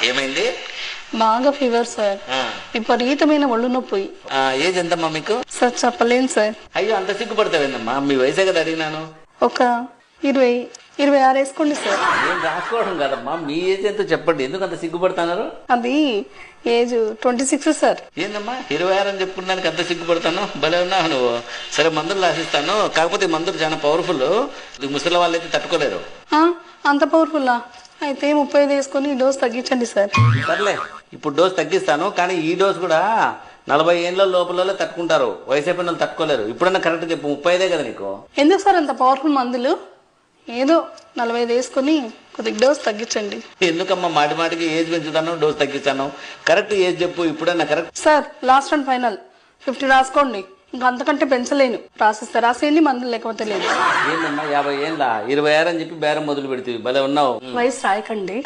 ఏమైంది? బాగా fever sir, విపరీతమైన ఒళ్ళు నొప్పి. ఏజ్ ఎంతమ్మా మీకు? సార్ చెప్పలేను సార్. అయ్యో అంత సిగ్గుపడతావేందమ్మా, మీ వయసే కదా అడిగినాను. ఒక 26 వేసుకోండి సార్. నేను రాసుకోవడం కదమ్మా, మీ ఏజ్ ఎంతో చెప్పండి, ఎందుకు అంత సిగ్గుపడుతున్నారు? అది ఏజ్ 26 సార్. ఏందమ్మా 26 అని చెప్పుకున్నానికి అంత సిగ్గుపడతాను? భలే ఉన్నావు నువ్వు. సరే మందులు రాసిస్తాను, కాకపోతే మందులు చాలా పవర్ఫుల్, ముసలి వాళ్ళు అయితే తట్టుకోలేరు. అంత పవర్ఫుల్లా? అయితే 35 వేసుకొని ఈ డోస్ తగ్గించండి సార్. సర్లే ఇప్పుడు డోస్ తగ్గిస్తాను, కానీ ఈ డోస్ కూడా 40 ఏళ్ళ లోపల తట్టుకుంటారు, వయసు అయిపోయిన వాళ్ళు తట్టుకోలేరు. ఇప్పుడన్నా కరెక్ట్ చెప్పు, 35 కదా నీకు? ఎందుకు సార్ అంత పవర్ఫుల్ మందులు? ఏదో 45 వేసుకొని కొద్దిగా డోస్ తగ్గించండి. ఎందుకమ్మా మాటి మాటికి ఏజ్ పెంచుతాను డోస్ తగ్గిస్తాను? కరెక్ట్ ఏజ్ చెప్పు ఇప్పుడన్నా. Correct sir, last and final 50 రాసుకోండి, ఇంకా అంతకంటే పెంచలేను. రాసిస్తే రాసేయండి, మందులు లేకపోతే లేదు. ఏందమ్మా 50 ఏళ్ళ 26 అని చెప్పి బేరం మొదలు పెడితే భలే ఉన్నావు. వయసు రాయకండి.